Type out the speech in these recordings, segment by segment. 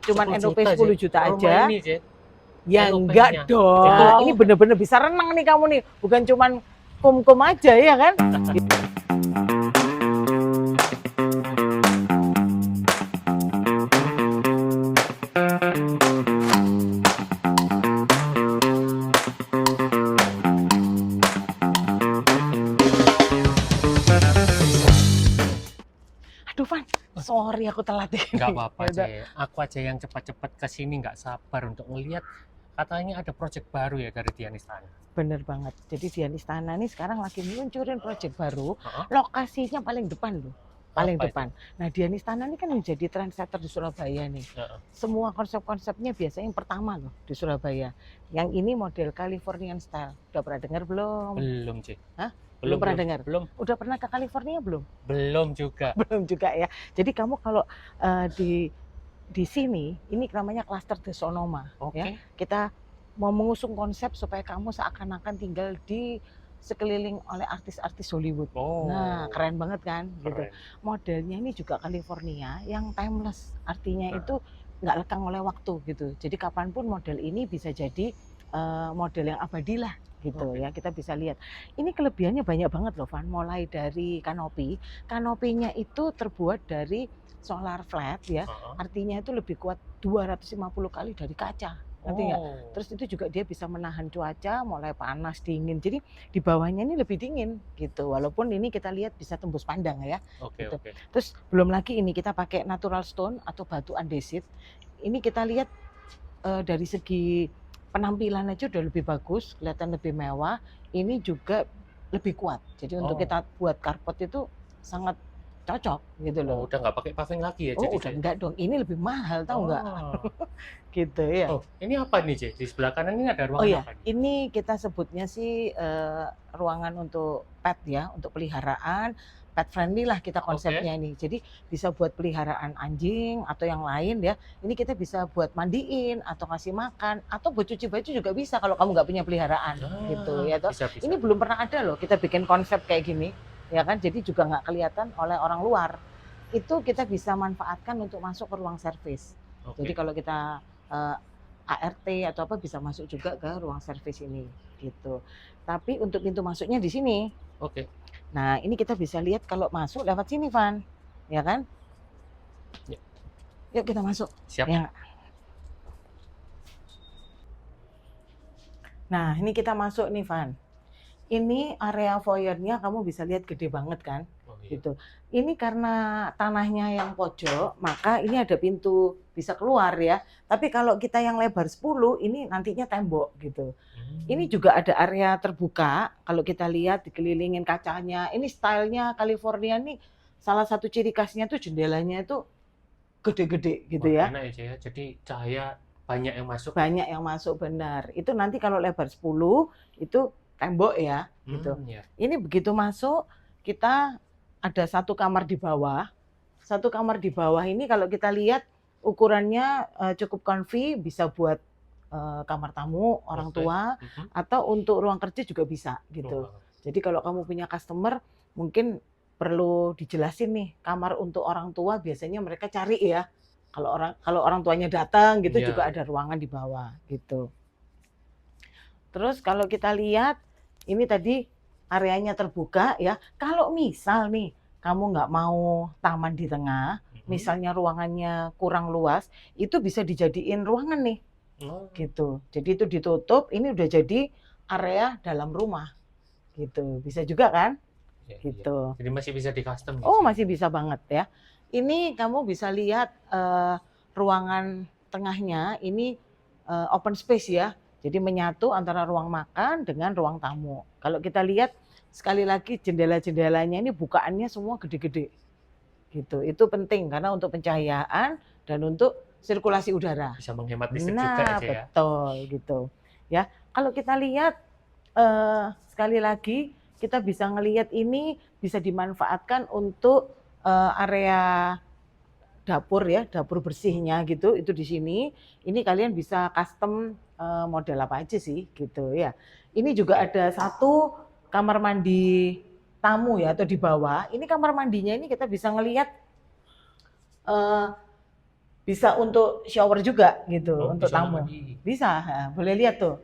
cuman 10 NOP juta, 10 Cek. juta Rumah aja. ini, Cek. Ya NOP-nya. enggak dong. Oh. Ini bener-bener bisa renang nih kamu nih. Bukan cuman kum-kum aja ya kan? Aduh Van, sorry aku telat deh. Nggak apa-apa, Ya udah. Cek. Aku aja yang cepat-cepat ke sini nggak sabar untuk ngelihat. Katanya ada proyek baru ya dari Dian Istana. Bener banget. Jadi Dian Istana nih sekarang lagi meluncurin proyek baru. Heeh. Lokasinya paling depan loh. Paling Apa depan. Nah Dian Istana ini kan menjadi trendsetter di Surabaya nih. Heeh. Semua konsep-konsepnya biasanya yang pertama loh di Surabaya. Yang ini model Californian style. Udah pernah dengar belum? Belum, Cek. Hah? Belum pernah dengar? Belum. Udah pernah ke California belum? Belum juga. Belum juga ya. Jadi kamu kalau di sini ini namanya Cluster de Sonoma. Oke. Ya. Kita mau mengusung konsep supaya kamu seakan-akan tinggal di sekeliling oleh artis-artis Hollywood. Oh. Nah, keren banget kan? Gitu. Keren. Modelnya ini juga California yang timeless. Artinya Nah. itu nggak lekang oleh waktu gitu. Jadi kapanpun model ini bisa jadi model yang abadi lah gitu. Oke. Ya. Kita bisa lihat. Ini kelebihannya banyak banget loh Van. Mulai dari kanopi. Kanopinya itu terbuat dari solar flat ya. Heeh. Artinya itu lebih kuat 250 kali dari kaca. Ngerti nggak? Oh. Terus itu juga dia bisa menahan cuaca mulai panas, dingin. Jadi di bawahnya ini lebih dingin gitu. Walaupun ini kita lihat bisa tembus pandang ya. Oke, Gitu. oke. Terus belum lagi ini kita pakai natural stone atau batu andesit. Ini kita lihat dari segi penampilan aja udah lebih bagus, kelihatan lebih mewah. Ini juga lebih kuat. Jadi untuk Oh. kita buat karpet itu sangat cocok gitu Oh, loh. udah nggak pakai paving lagi ya, Oh jadi, udah Cek? enggak dong. Ini lebih mahal tahu nggak? Oh. Gitu ya. Oh, ini apa nih, Cek? Di sebelah kanan ini ada Oh ruangan iya, apa nih? ini kita sebutnya sih ruangan untuk pet ya, untuk peliharaan, pet friendly lah kita konsepnya ini. Jadi bisa buat peliharaan anjing atau yang lain ya. Ini kita bisa buat mandiin atau kasih makan atau buat cuci baju juga bisa kalau kamu nggak punya peliharaan gitu ya toh. Bisa, bisa. Ini belum pernah ada loh kita bikin konsep kayak gini ya kan. Jadi juga nggak kelihatan oleh orang luar. Itu kita bisa manfaatkan untuk masuk ke ruang servis. Oke. Jadi kalau kita ART atau apa bisa masuk juga ke ruang servis ini gitu. Tapi untuk pintu masuknya di sini. Oke. Nah, ini kita bisa lihat kalau masuk lewat sini, Van. Ya kan? Ya. Yuk kita masuk. Siap. Ya. Nah, ini kita masuk nih, Van. Ini area foyer-nya kamu bisa lihat gede banget kan? Oh, iya. Gitu. Ini karena tanahnya yang pojok, maka ini ada pintu bisa keluar ya. Tapi kalau kita yang lebar 10, ini nantinya tembok gitu. Ini juga ada area terbuka. Kalau kita lihat dikelilingin kacanya. Ini stylenya California nih. Salah satu ciri khasnya tuh jendelanya itu gede-gede gitu ya. Enak ya, Cek ya. Jadi cahaya banyak yang masuk. Banyak yang masuk benar. Itu nanti kalau lebar 10 itu tembok ya gitu. Ya. Ini begitu masuk kita ada satu kamar di bawah. Satu kamar di bawah ini kalau kita lihat ukurannya cukup comfy, bisa buat kamar tamu orang Oke. tua atau untuk ruang kerja juga bisa gitu. Jadi kalau kamu punya customer mungkin perlu dijelasin nih kamar untuk orang tua biasanya mereka cari ya. Kalau orang tuanya datang gitu Iya, juga iya. ada ruangan di bawah gitu. Terus kalau kita lihat ini tadi areanya terbuka ya. Kalau misal nih kamu nggak mau taman di tengah, misalnya ruangannya kurang luas, itu bisa dijadiin ruangan nih. Oh. Gitu. Jadi itu ditutup, ini udah jadi area dalam rumah. Gitu. Bisa juga kan? Iya, Gitu. iya. Jadi masih bisa di custom. Oh, masih bisa banget ya. Ini kamu bisa lihat ruangan tengahnya ini open space ya. Jadi menyatu antara ruang makan dengan ruang tamu. Kalau kita lihat sekali lagi jendela-jendelanya ini bukaannya semua gede-gede. Gitu. Itu penting karena untuk pencahayaan dan untuk sirkulasi udara. Bisa menghemat listrik Nah, juga ya, Cek ya. betul gitu. Ya, kalau kita lihat sekali lagi kita bisa ngelihat ini bisa dimanfaatkan untuk area dapur ya, dapur bersihnya gitu. Itu di sini. Ini kalian bisa custom model apa aja sih gitu ya. Ini juga ada satu kamar mandi tamu ya atau di bawah. Ini kamar mandinya ini kita bisa ngelihat bisa untuk shower juga gitu, Oh, untuk bisa tamu. mandi. Bisa, boleh lihat tuh.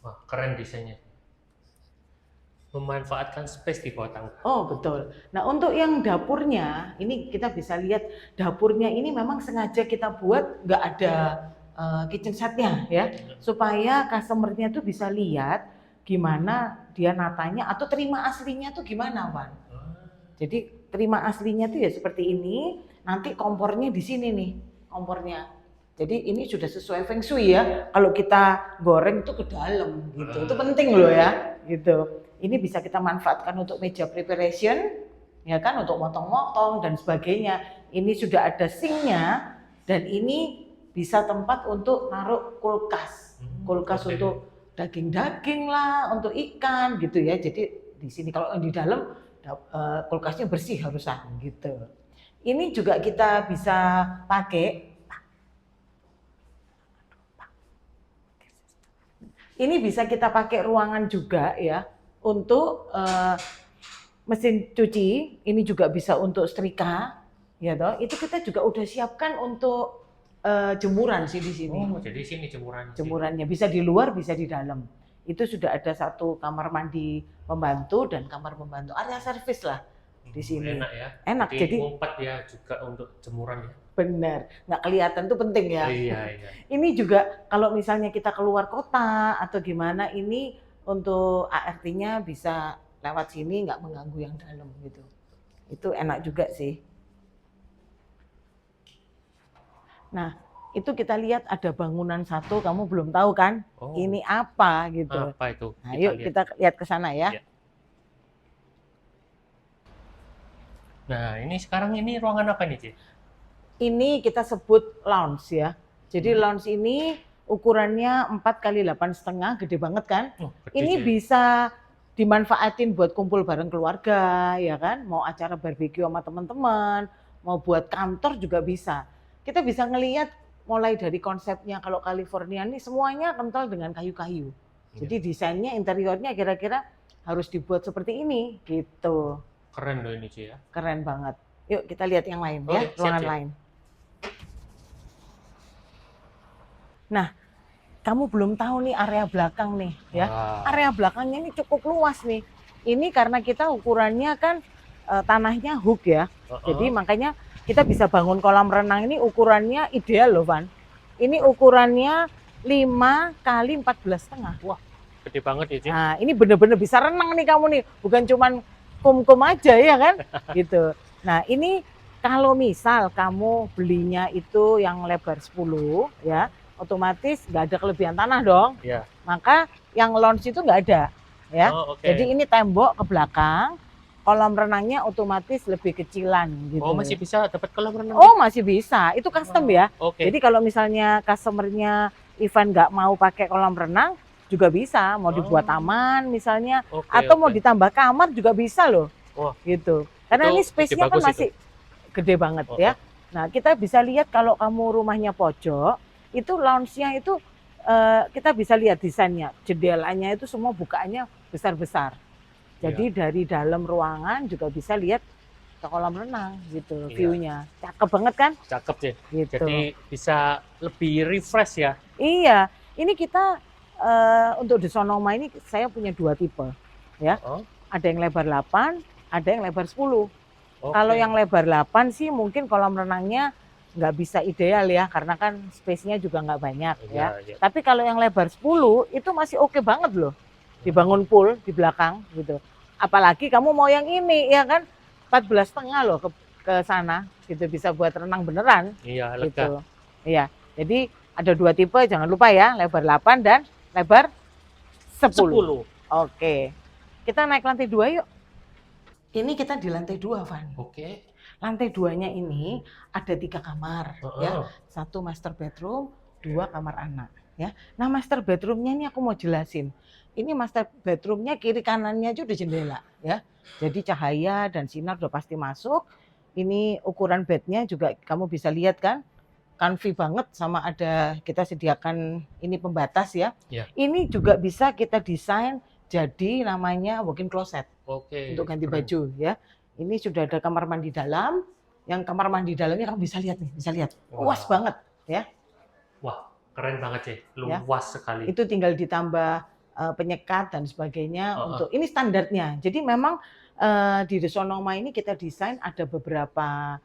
Wah, keren desainnya. Memanfaatkan space di bawah tangga. Oh betul. Nah untuk yang dapurnya, ini kita bisa lihat dapurnya ini memang sengaja kita buat nggak ada kitchen setnya ya, supaya customer-nya tuh bisa lihat gimana dia natanya atau terima aslinya tuh gimana, Wan. Jadi terima aslinya tuh ya seperti ini. Nanti kompornya di sini nih, kompornya. Jadi ini sudah sesuai feng shui ya. Kalau kita goreng itu ke dalam gitu. Itu penting loh ya, gitu. Ini bisa kita manfaatkan untuk meja preparation, ya kan, untuk motong-motong dan sebagainya. Ini sudah ada sinknya dan ini bisa tempat untuk naruh kulkas. Kulkas untuk daging-daging lah, untuk ikan gitu ya. Jadi di sini kalau di dalam kulkasnya bersih harusan gitu. Ini juga kita bisa pakai. Ini bisa kita pakai ruangan juga ya untuk mesin cuci. Ini juga bisa untuk setrika, ya toh. Itu kita juga udah siapkan untuk jemuran sih di sini. Oh, jadi sini jemurannya. Jemurannya bisa di luar, bisa di dalam. Itu sudah ada satu kamar mandi pembantu dan kamar pembantu, area servis lah di sini. Enak ya. Enak, jadi ngumpet ya juga untuk jemuran ya. benar, nggak kelihatan tuh penting ya. Iya. Ini juga kalau misalnya kita keluar kota atau gimana, ini untuk ART-nya bisa lewat sini, nggak mengganggu yang dalam gitu. Itu enak juga sih. Nah, itu kita lihat ada bangunan satu, kamu belum tahu kan? Oh. Ini apa gitu. Apa itu? Nah, yuk kita lihat ke sana ya. Ya. Nah, ini sekarang ini ruangan apa nih, Ci? Ini kita sebut lounge ya. Jadi lounge ini ukurannya 4x8,5, gede banget kan? Gede Ini sih. bisa dimanfaatin buat kumpul bareng keluarga, ya kan? Mau acara barbeque sama teman-teman, mau buat kantor juga bisa. Kita bisa ngelihat mulai dari konsepnya, kalau California ini semuanya kental dengan kayu-kayu. Jadi desainnya, interiornya kira-kira harus dibuat seperti ini, gitu. Keren loh ini, Ci ya. Keren banget. Yuk kita lihat yang lain Oke, ya, ruangan siap. lain. Nah, kamu belum tahu nih area belakang nih ya. Wow. Area belakangnya ini cukup luas nih. Ini karena kita ukurannya kan tanahnya hook ya. Jadi makanya kita bisa bangun kolam renang ini ukurannya ideal loh, Van. Ini ukurannya 5x14,5. Wah, gede banget ya, Ci. Nah, ini bener-bener bisa renang nih kamu nih. Bukan cuman kum-kum aja ya kan? Gitu. Nah, ini kalau misal kamu belinya itu yang lebar 10 ya, otomatis nggak ada kelebihan tanah dong. Iya. Maka yang lounge itu nggak ada ya. Jadi ini tembok ke belakang, kolam renangnya otomatis lebih kecilan gitu. Oh, masih bisa dapat kolam renang? Oh, masih bisa. Itu custom ya. Oke. Jadi kalau misalnya customernya Ivan nggak mau pakai kolam renang juga bisa, mau dibuat taman misalnya, atau mau ditambah kamar juga bisa loh. Wah. Gitu. Karena ini space-nya kan masih gede banget ya. Nah, kita bisa lihat kalau kamu rumahnya pojok, itu lounge-nya itu kita bisa lihat desainnya. Jendelanya itu semua bukaannya besar-besar. Jadi dari dalam ruangan juga bisa lihat ke kolam renang gitu, view-nya. Cakep banget kan? Cakep sih. Gitu. Jadi bisa lebih refresh ya. Iya, ini kita untuk The Sonoma ini saya punya 2 tipe ya. Ada yang lebar 8, ada yang lebar 10. Kalau yang lebar 8 sih mungkin kolam renangnya nggak bisa ideal ya, karena kan space-nya juga nggak banyak ya. Tapi kalau yang lebar 10 itu masih oke banget loh. Dibangun pool di belakang gitu. Apalagi kamu mau yang ini ya kan 14,5 loh ke sana gitu, bisa buat renang beneran. Iya, lega. Gitu. Iya. Jadi ada 2 tipe, jangan lupa ya, lebar 8 dan lebar 10. Oke. Kita naik lantai 2 yuk. Ini kita di lantai 2, Van. Oke. Lantai 2-nya ini ada 3 kamar ya. 1 master bedroom, 2 kamar anak ya. Nah, master bedroomnya ini aku mau jelasin. Ini master bedroomnya kiri kanannya aja udah jendela ya. Jadi cahaya dan sinar udah pasti masuk. Ini ukuran bednya juga kamu bisa lihat kan. Comfy banget, sama ada kita sediakan ini pembatas ya. Ini juga bisa kita desain jadi namanya walk-in closet. Oke. Untuk ganti baju ya. Ini sudah ada kamar mandi dalam, yang kamar mandi dalamnya kamu bisa lihat nih, bisa lihat. Wah. Luas banget ya. Wah, keren banget sih, Ya. luas sekali. Itu tinggal ditambah penyekat dan sebagainya Heeh. untuk ini standarnya. Jadi memang di Sonoma ini kita desain ada beberapa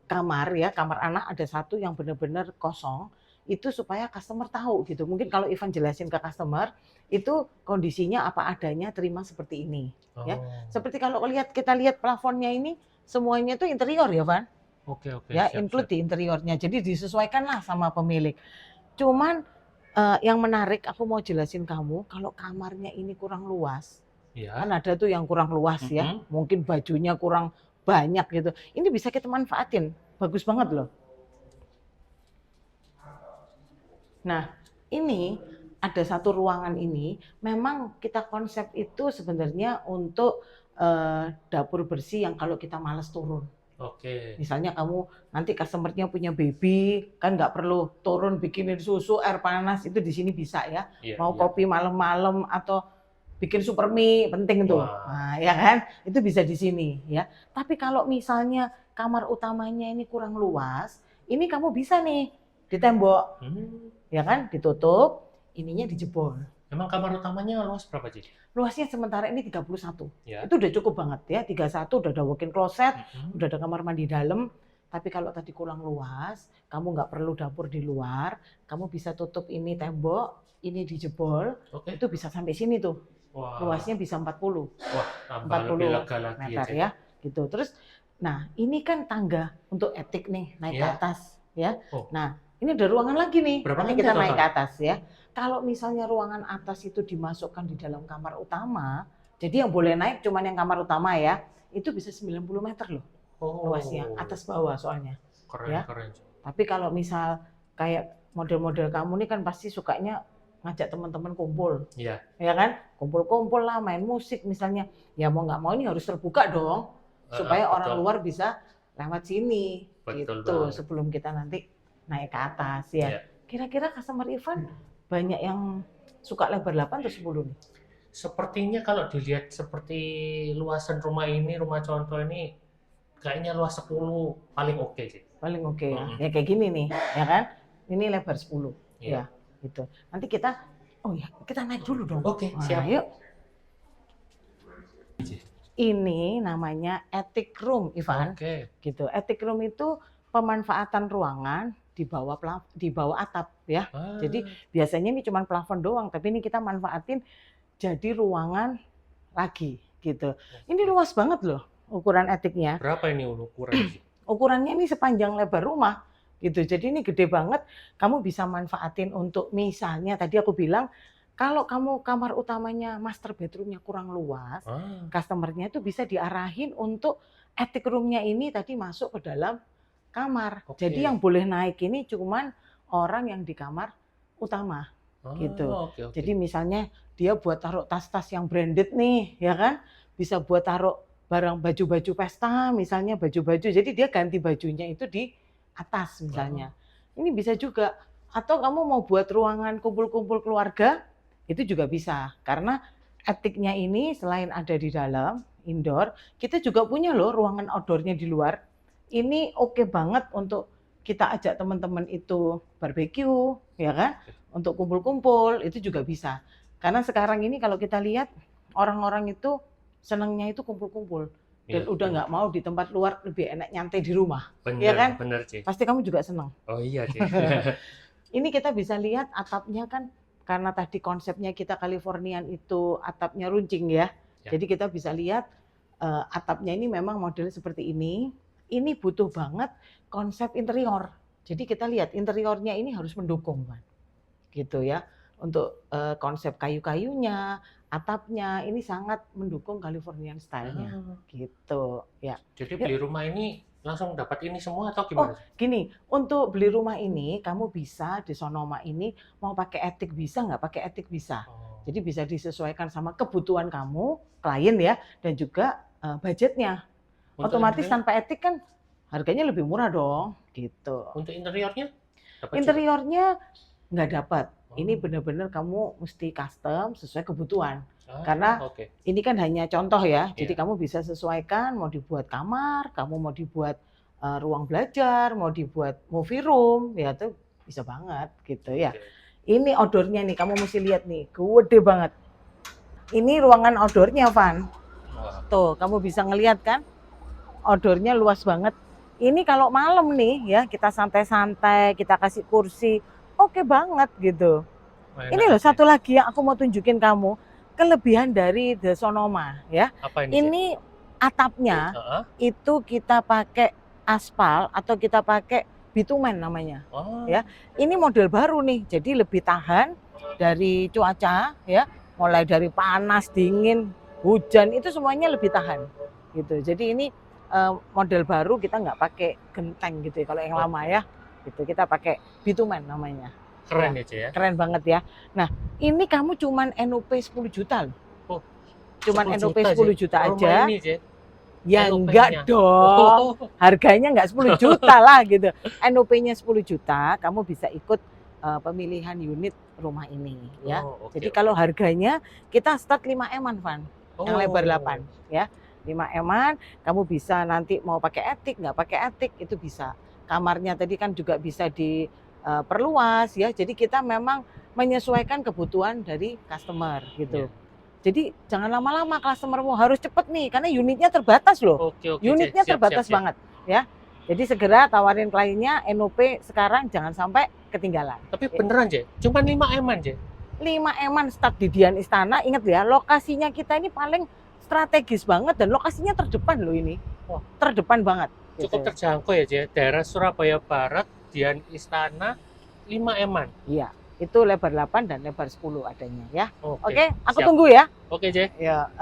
kamar ya, kamar anak ada satu yang benar-benar kosong. Itu supaya customer tahu gitu. Mungkin kalau Ivan jelasin ke customer, itu kondisinya apa adanya, terima seperti ini. Ya. Oh. Seperti kalau kita lihat plafonnya ini, semuanya itu interior ya, Van? Oke, Ya, siap, include siap. di interiornya. Jadi disesuaikanlah sama pemilik. Cuman yang menarik, aku mau jelasin kamu, kalau kamarnya ini kurang luas, kan Ya. ada tuh yang kurang luas ya, mungkin bajunya kurang banyak gitu. Ini bisa kita manfaatin, bagus banget loh. Nah, ini ada satu ruangan ini, memang kita konsep itu sebenarnya untuk dapur bersih yang kalau kita males turun. Oke. Misalnya kamu nanti customer-nya punya baby, kan nggak perlu turun bikinin susu, air panas, itu di sini bisa ya. Iya, Mau iya. kopi malam-malam atau bikin super mie, penting tuh. Wah. Nah, ya kan? Itu bisa di sini ya. Tapi kalau misalnya kamar utamanya ini kurang luas, ini kamu bisa nih di tembok, ya kan? Ditutup, ininya dijebol. Memang kamar utamanya luas berapa, Ci? Luasnya sementara ini 31. Ya. Itu udah cukup banget ya. 31 udah ada walk-in closet, udah ada kamar mandi dalam. Tapi kalau tadi kurang luas, kamu nggak perlu dapur di luar, kamu bisa tutup ini tembok, ini dijebol, itu bisa sampai sini tuh. Wah. Luasnya bisa 40. Wah, 40 lebih lega lagi meter ya. Gitu. Terus, nah ini kan tangga untuk etik nih, naik ke atas ya. Nah, ini ada ruangan lagi nih. Berapa nanti lantai kita total? naik ke atas ya. Kalau misalnya ruangan atas itu dimasukkan di dalam kamar utama, jadi yang boleh naik cuma yang kamar utama ya, itu bisa 90 meter loh luasnya, atas bawah soalnya. Keren, ya. keren. Tapi kalau misal kayak model-model kamu nih kan pasti sukanya ngajak teman-teman kumpul. Iya. Ya kan? Kumpul-kumpul lah, main musik misalnya. Ya mau nggak mau ini harus terbuka dong, supaya orang luar bisa lewat sini. Betul gitu, banget. sebelum kita nanti naik ke atas ya. Kira-kira customer Ivan banyak yang suka lebar 8 atau 10 nih? Sepertinya kalau dilihat seperti luasan rumah ini, rumah contoh ini, kayaknya luas 10 paling oke sih. Paling oke ya. Ya kayak gini nih, ya kan? Ini lebar 10. Iya. Ya, gitu. Nanti kita, oh ya, kita naik dulu dong. Oke, siap. Yuk. Ini namanya attic room, Ivan. Oke. Gitu. Attic room itu pemanfaatan ruangan di bawah atap ya. Jadi biasanya ini cuma plafon doang, tapi ini kita manfaatin jadi ruangan lagi gitu. Ini luas banget loh ukuran attiknya. Berapa ini ukurannya? Ukurannya ini sepanjang lebar rumah gitu. Jadi ini gede banget. Kamu bisa manfaatin untuk misalnya tadi aku bilang kalau kamu kamar utamanya master bedroomnya kurang luas, customernya itu bisa diarahin untuk attic roomnya ini tadi masuk ke dalam kamar. Jadi yang boleh naik ini cuman orang yang di kamar utama gitu. Jadi misalnya dia buat taruh tas-tas yang branded nih, ya kan? Bisa buat taruh barang baju-baju pesta, misalnya baju-baju. Jadi dia ganti bajunya itu di atas misalnya. Ini bisa juga. Atau kamu mau buat ruangan kumpul-kumpul keluarga, itu juga bisa. Karena attiknya ini selain ada di dalam, indoor, kita juga punya loh ruangan outdoornya di luar. Ini oke banget untuk kita ajak teman-teman itu barbeque, ya kan? Untuk kumpul-kumpul, itu juga bisa. Karena sekarang ini kalau kita lihat, orang-orang itu senangnya itu kumpul-kumpul. Dan udah nggak mau di tempat luar, lebih enak nyantai di rumah. Bener, ya kan? Bener, Ci. Pasti kamu juga senang. Oh iya, Ci. Ini kita bisa lihat atapnya kan, karena tadi konsepnya kita Californian itu atapnya runcing ya. Jadi kita bisa lihat atapnya ini memang model seperti ini. Ini butuh banget konsep interior. Jadi kita lihat interiornya ini harus mendukung, Pak. Gitu ya. Untuk konsep kayu-kayunya, atapnya ini sangat mendukung Californian style-nya. Gitu ya. Jadi beli rumah ini langsung dapat ini semua atau gimana? Gini, untuk beli rumah ini kamu bisa di Sonoma ini mau pakai attic bisa, nggak pakai attic bisa. Jadi bisa disesuaikan sama kebutuhan kamu, klien ya, dan juga budgetnya. Otomatis tanpa attic kan harganya lebih murah dong, gitu. Untuk interiornya? Interiornya nggak dapat. Ini benar-benar kamu mesti custom sesuai kebutuhan. Karena ini kan hanya contoh ya. Jadi kamu bisa sesuaikan mau dibuat kamar, kamu mau dibuat ruang belajar, mau dibuat movie room, ya tuh bisa banget gitu ya. Ini outdoornya nih, kamu mesti lihat nih, gede banget. Ini ruangan outdoornya, Van. Tuh, kamu bisa ngelihat kan? Outdoornya luas banget. Ini kalau malam nih ya, kita santai-santai, kita kasih kursi, oke banget gitu. Ini loh satu lagi yang aku mau tunjukin kamu, kelebihan dari The Sonoma ya. Apa ini? Ini atapnya itu kita pakai aspal atau kita pakai bitumen namanya. Ya. Ini model baru nih, jadi lebih tahan dari cuaca ya, mulai dari panas, dingin, hujan itu semuanya lebih tahan gitu. Jadi ini model baru, kita nggak pakai genteng gitu ya, kalau yang lama ya gitu, kita pakai bitumen namanya. Keren ya, Ce ya. Keren banget ya. Nah, ini kamu cuman NOP 10 juta loh. Oh, cuman 10 NOP juta, 10 Ce. juta Rumah aja. ini, Ce. Ya NOP-nya. enggak dong. Harganya enggak 10 juta lah gitu. NOP-nya 10 juta, kamu bisa ikut pemilihan unit rumah ini ya. Jadi kalau harganya kita start 5M-an, Van. Yang lebar 8 ya. 5M-an, kamu bisa nanti mau pakai attic, nggak pakai attic itu bisa. Kamarnya tadi kan juga bisa diperluas ya. Jadi kita memang menyesuaikan kebutuhan dari customer gitu. Jadi jangan lama-lama, customermu harus cepet nih karena unitnya terbatas loh. Unitnya terbatas banget ya. Jadi segera tawarin kliennya, NOP sekarang jangan sampai ketinggalan. Tapi beneran, Ce? Cuma 5M-an, Ce? 5M-an start di Dian Istana. Ingat ya, lokasinya kita ini paling strategis banget dan lokasinya terdepan loh ini. Wah, terdepan banget. Cukup terjangkau ya, Ce? Daerah Surabaya Barat, Dian Istana, 5M-an. Iya, itu lebar 8 dan lebar 10 adanya ya. Oke, aku siap. tunggu ya. Oke, Ce. Ya.